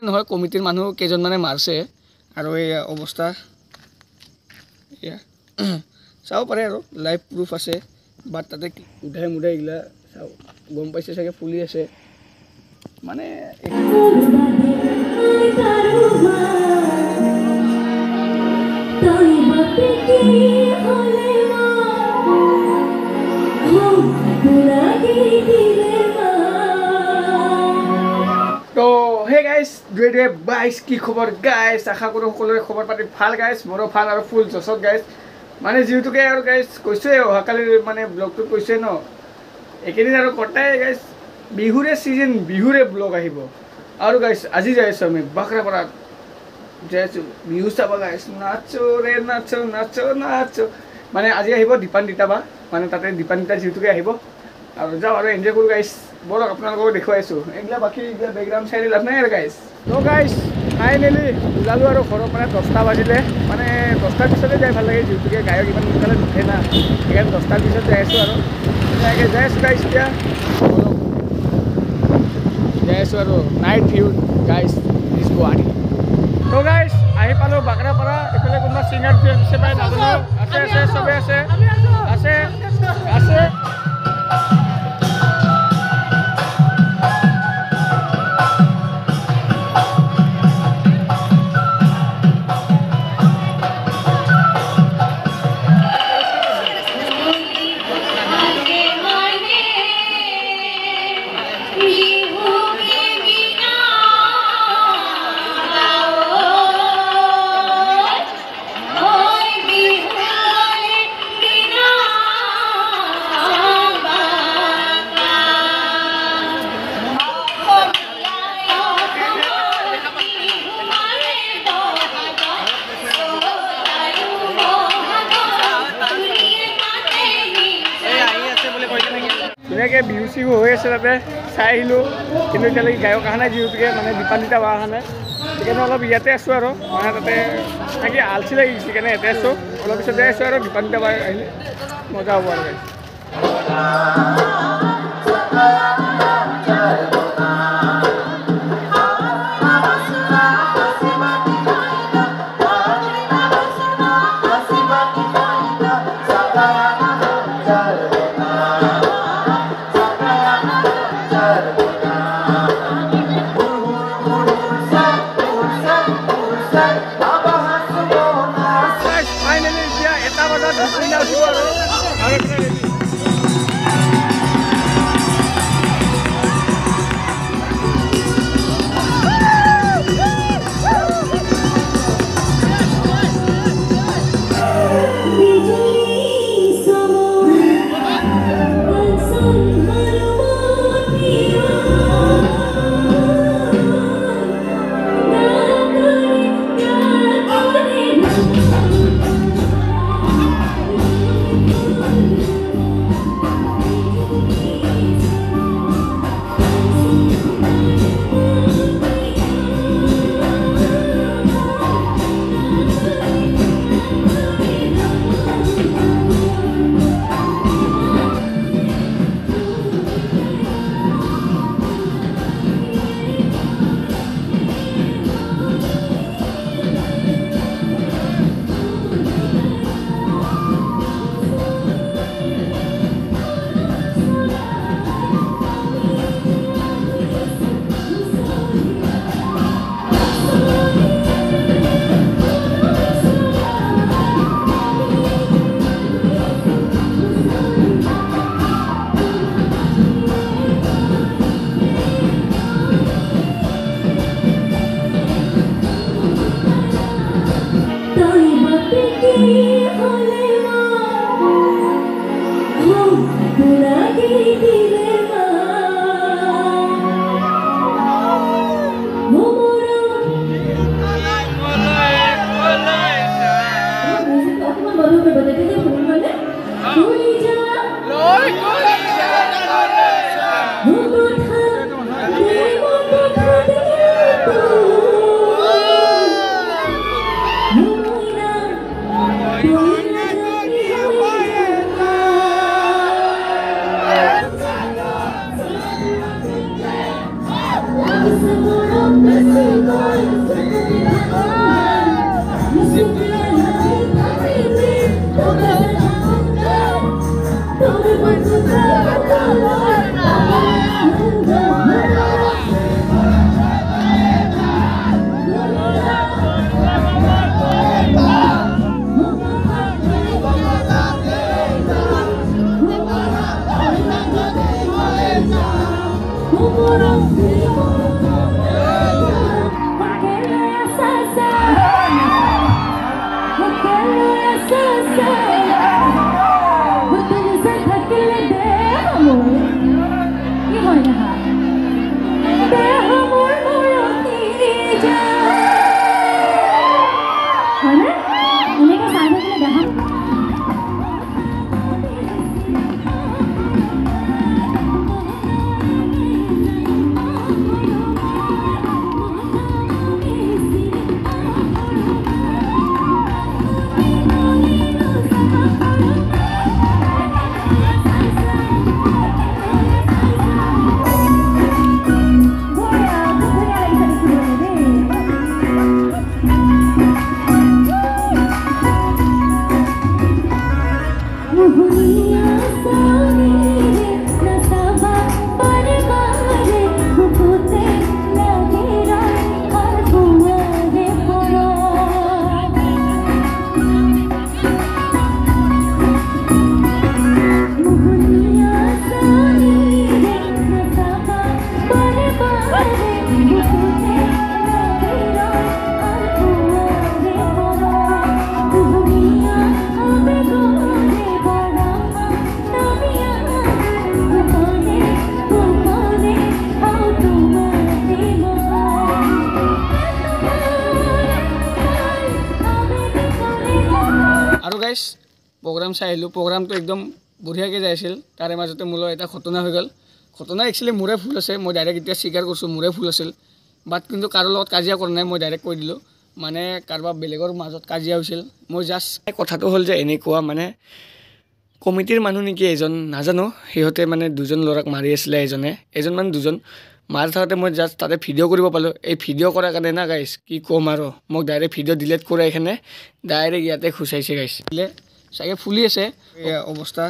নহয় কমিটিৰ মানুহ কেইজনমানে মাৰছে আৰু এই অৱস্থা এয়া চাব পাৰে আৰু লাইভ প্ৰুফ আছে বাট তাতে উধাই মুধাই এইগিলা চাওঁ গম পাইছে চাগে ফুলি আছে মানে তো হে গাইজ দুয়ে বাইছ কি খবৰ গাইজ আশা কৰোঁ সকলোৰে খবৰ পাতি ভাল গাইজ মোৰো ভাল আৰু ফুল জছত গাইজ মানে যিহেতুকে আৰু গাইজ কৈছোঁৱে অহাকালিৰ মানে ব্লগটোত কৈছোৱে ন এইকেইদিন আৰু কটাই গাইজ বিহুৰে ছিজন বিহুৰে ব্লগ আহিব আৰু গাইজ আজি যাই আছোঁ আমি বাখৰাপাৰাত যাই আছোঁ বিহু চাব গাইজ নাচো ৰে নাচো নাচো নাচো মানে আজি আহিব দীপান্বিতা বা মানে তাতে দীপান্বিতা যিহেতুকে আহিব আৰু যাওঁ আৰু এনজয় কৰোঁ গাইজ বলক আপোনালোকক দেখুৱাইছোঁ এইগিলা বাকী এইগিলা বেকগ্ৰাউণ্ড চাইড লাভ নাই আৰু গাইজ তো গাইজ ফাইনেলি ওলালোঁ আৰু ঘৰৰ পৰা 10টা বাজিলে মানে 10টাৰ পিছতে যাই ভাল লাগে যিহেতুকে গায়ক ইমান সোনকালে নুঠে না সেইকাৰণে 10টাৰ পিছত যাই আছোঁ আৰু তেনেকৈ যাই আছোঁ গাইজ এতিয়া যাই আছোঁ আৰু night view guys is Guwahati তো গাইজ আহি পালোঁ বাকৰাপাৰা এইফালে কোনোবা ছিংগাৰ আছে পাই নাজানো আছে আছে চবেই আছে আছে আছে ধুনীয়াকৈ বিহু চিহু হৈ আছে তাতে চাই আহিলোঁ কিন্তু এতিয়ালৈকে গায়ক অহা নাই যিহেতুকে মানে দীপান্বিতা বা অহা নাই সেইকাৰণে অলপ ইয়াতে আছোঁ আৰু মানে তাতে থাকি আলচি লাগিছে সেইকাৰণে ইয়াতে আছোঁ অলপ পিছত যাই আছোঁ আৰু দীপান্বিতা বা আহিলে মজা হ'ব আৰু গাইছ প্ৰগ্ৰাম চাই আহিলোঁ প্ৰগ্ৰামটো একদম বঢ়িয়াকৈ যাই আছিল তাৰে মাজতে মোৰ এটা ঘটনা হৈ গ'ল ঘটনা একচুৱেলি মোৰে ভুল আছে মই ডাইৰেক্ট এতিয়া স্বীকাৰ কৰিছোঁ মোৰে ভুল আছিল বাট কিন্তু কাৰো লগত কাজিয়া কৰা নাই মই ডাইৰেক্ট কৈ দিলোঁ মানে কাৰোবাৰ বেলেগৰ মাজত কাজিয়া হৈছিল মই জাষ্ট কথাটো হ'ল যে এনেকুৱা মানে কমিটিৰ মানুহ নেকি এজন নাজানো সিহঁতে মানে দুজন ল'ৰাক মাৰি আছিলে এজন মানে দুজন মাৰি থাকোঁতে মই জাষ্ট তাতে ভিডিঅ' কৰিব পালোঁ এই ভিডিঅ' কৰাৰ কাৰণে না গাইছ কি ক'ম আৰু মোক ডাইৰেক্ট ভিডিঅ' ডিলিট কৰি এইখানে ডাইৰেক্ট ইয়াতে খুচাইছে গাইছ চাগে ফুলি আছে এয়া অৱস্থা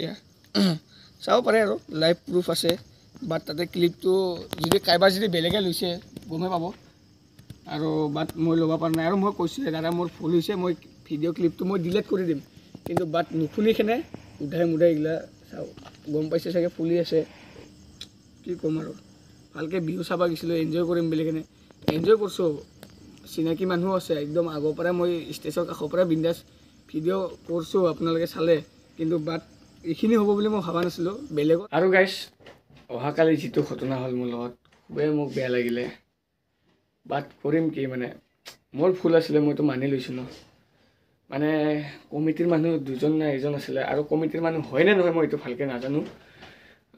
এয়া চাব পাৰে আৰু লাইভ প্ৰুফ আছে বাট তাতে ক্লিপটো যদি কাৰোবাৰ যদি বেলেগে লৈছে গমেই পাব আৰু বাট মই ল'ব পৰা নাই আৰু মই কৈছোঁ দাদা মোৰ ভুল হৈছে মই ভিডিঅ' ক্লিপটো মই ডিলিট কৰি দিম কিন্তু বাট নুশুনিখনে উধাই মুধাই এইগিলা চাওঁ গম পাইছে চাগে ফুলি আছে কি ক'ম আৰু ভালকৈ বিহু চাব গৈছিলোঁ এনজয় কৰিম বুলি কেনে এনজয় কৰিছোঁ চিনাকি মানুহ আছে একদম আগৰ পৰাই মই ষ্টেজৰ কাষৰ পৰাই বিন্দাছ ভিডিঅ' কৰিছোঁ আপোনালোকে চালে কিন্তু বাট এইখিনি হ'ব বুলি মই ভবা নাছিলোঁ বেলেগত আৰু গাইছ অহাকালি যিটো ঘটনা হ'ল মোৰ লগত খুবেই মোক বেয়া লাগিলে বাট কৰিম কি মানে মোৰ ভুল আছিলে মইতো মানি লৈছোঁ ন মানে কমিটিৰ মানুহ দুজন নে এজন আছিলে আৰু কমিটিৰ মানুহ হয়নে নহয় মই এইটো ভালকৈ নাজানো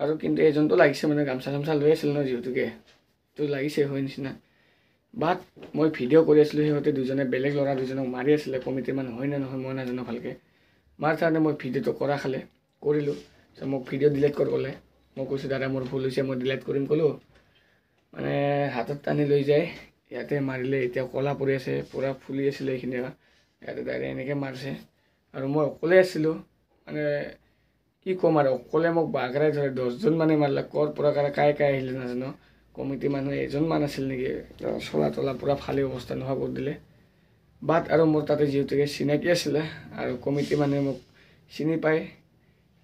আৰু কিন্তু এজনটো লাগিছে মানে গামছা চামছা লৈ আছিল ন যিহেতুকে তো লাগিছে হয় নিচিনা বাট মই ভিডিঅ' কৰি আছিলোঁ সিহঁতে দুজনে বেলেগ ল'ৰা দুজনক মাৰি আছিলে কমিটিৰ মানুহ হয় নে নহয় মই নাজানো ভালকৈ মাৰ কাৰণে মই ভিডিঅ'টো কৰা খালে কৰিলোঁ মোক ভিডিঅ' ডিলিট কৰি ক'লে মই কৈছোঁ দাদা মোৰ ভুল হৈছে মই ডিলিট কৰিম ক'লোঁ মানে হাতত টানি লৈ যায় ইয়াতে মাৰিলে এতিয়া ক'লা পৰি আছে পূৰা ফুলি আছিলে এইখিনি ইয়াতে ডাইৰেক্ট এনেকৈ মাৰিছে আৰু মই অকলে আছিলোঁ মানে কি ক'ম আৰু অকলে মোক বাগৰাই ধৰে 10জন মানে মাৰিলে ক'ৰ পৰা কাই আহিলে নাজানো কমিটিৰ মানুহ এজনমান আছিল নেকি চলা তলা পূৰা ফালি অৱস্থা নোহোৱা কৰি দিলে বাট আৰু মোৰ তাতে যিহেতুকে চিনাকি আছিলে আৰু কমিটিৰ মানুহে মোক চিনি পায়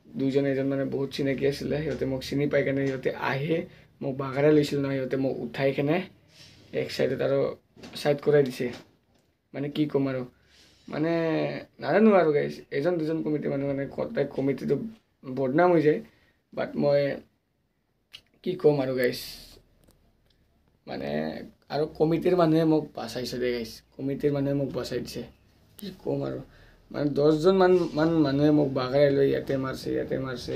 দুজন এজন মানে বহুত চিনাকি আছিলে সিহঁতে মোক চিনি পাই কেনে সিহঁতে আহি মোক বাগৰাই লৈছিল নহয় সিহঁতে মোক উঠাই কেনে এক চাইডত আৰু চাইড কৰাই দিছে মানে কি ক'ম আৰু মানে নাজানো আৰু গাইছ এজন দুজন কমিটিৰ মানুহ মানে কটাই কমিটিটো বদনাম হৈ যায় বাট মই কি ক'ম আৰু গাইছ মানে আৰু কমিটিৰ মানুহে মোক বচাইছে দে গাইছ কমিটিৰ মানুহে মোক বচাই দিছে কি ক'ম আৰু মানে 10জন মান মানুহে মোক বাগৰাই লৈ ইয়াতে মাৰছে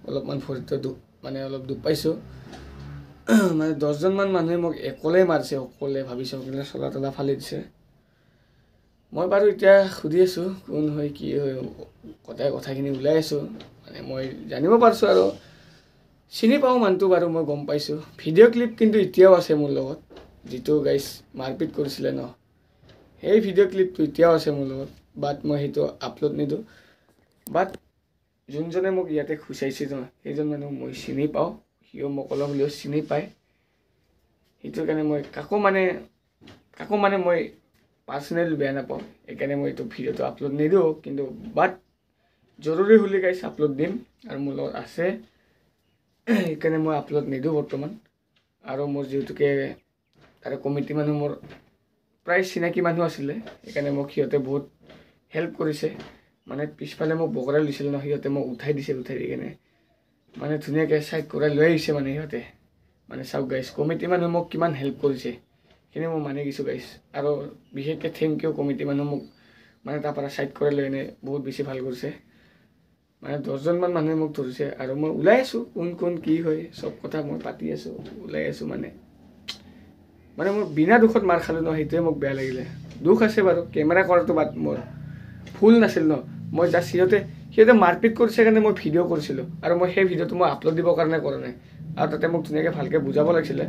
অলপমান ভৰিটো মানে অলপ দুখ পাইছোঁ মানে 10জন মান মানুহে মোক অকলে মাৰছে অকলে ভাবিছোঁ চলা তলা ফালি দিছে মই বাৰু এতিয়া সুধি আছোঁ কোন হয় কি হয় কথাখিনি ওলাই আছোঁ মানে মই জানিব পাৰিছোঁ আৰু চিনি পাওঁ মানুহটো বাৰু মই গম পাইছোঁ ভিডিঅ' ক্লিপ কিন্তু এতিয়াও আছে মোৰ লগত যিটো গাইছ মাৰপিট কৰিছিলে ন সেই ভিডিঅ' ক্লিপটো এতিয়াও আছে মোৰ লগত বাট মই সেইটো আপলোড নিদিওঁ বাট যোনজনে মোক ইয়াতে খুচাইছে ন সেইজন মানুহ মই চিনি পাওঁ সিও মোক অলপ হ'লেও চিনি পায় সেইটোৰ কাৰণে মই কাকো মানে মই পাৰ্চনেল বেয়া নাপাওঁ সেইকাৰণে মই এইটো ভিডিঅ'টো আপলোড নিদিওঁ কিন্তু বাট জৰুৰী হ'লে গাইছ আপলোড দিম আৰু মোৰ লগত আছে সেইকাৰণে মই আপলোড নিদিওঁ বৰ্তমান আৰু মোৰ যিহেতুকে তাৰে কমিটি মানুহ মোৰ প্ৰায় চিনাকি মানুহ আছিলে সেইকাৰণে মোক সিহঁতে বহুত হেল্প কৰিছে মানে পিছফালে মোক বগৰাই লৈছিল ন সিহঁতে মোক উঠাই দি কেনে মানে ধুনীয়াকৈ চাইড কৰাই লৈ আহিছে মানে সিহঁতে মানে চাওক গাইছ কমিটি মানুহে মোক কিমান হেল্প কৰিছে সেইখিনি মই মানি গৈছোঁ গাইছ আৰু বিশেষকৈ থেংক ইউ কমিটি মানুহ মোক মানে তাৰপৰা চাইড কৰাই লৈ এনে বহুত বেছি ভাল কৰিছে মানে 10জন মান মানুহে মোক ধৰিছে আৰু মই ওলাই আছোঁ কোন কি হয় চব কথা মই পাতি আছোঁ ওলাই আছোঁ মানে মোৰ বিনা দুখত মাৰ খালোঁ ন সেইটোৱে মোক বেয়া লাগিলে দুখ আছে বাৰু কেমেৰা কৰাটো বাট মোৰ ভুল নাছিল ন মই জাষ্ট সিহঁতে মাৰপিট কৰিছে কাৰণে মই ভিডিঅ' কৰিছিলোঁ আৰু মই সেই ভিডিঅ'টো মই আপলোড দিবৰ কাৰণে কৰা নাই আৰু তাতে মোক ধুনীয়াকৈ ভালকৈ বুজাব লাগিছিলে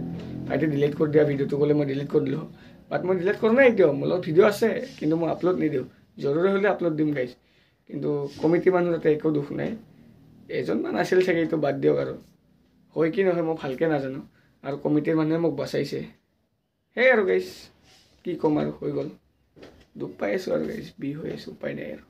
ভাইটি ডিলিট কৰি দিয়া ভিডিঅ'টো ক'লে মই ডিলিট কৰি দিলোঁ বাট মই ডিলিট কৰা নাই এতিয়াও মোৰ লগত ভিডিঅ' আছে কিন্তু মই আপলোড নিদিওঁ জৰুৰী হ'লে আপলোড দিম গাইছ কিন্তু কমিটি মানুহ তাতে একো দুখ নাই এজনমান আছিল চাগে এইটো বাদ দিয়ক আৰু হয় কি নহয় মই ভালকৈ নাজানো আৰু কমিটিৰ মানুহে মোক বচাইছে সেই আৰু গাইছ কি ক'ম আৰু হৈ গ'ল দুখ পাই আছোঁ আৰু গাইছ বিষ হৈ আছোঁ উপায় নাই আৰু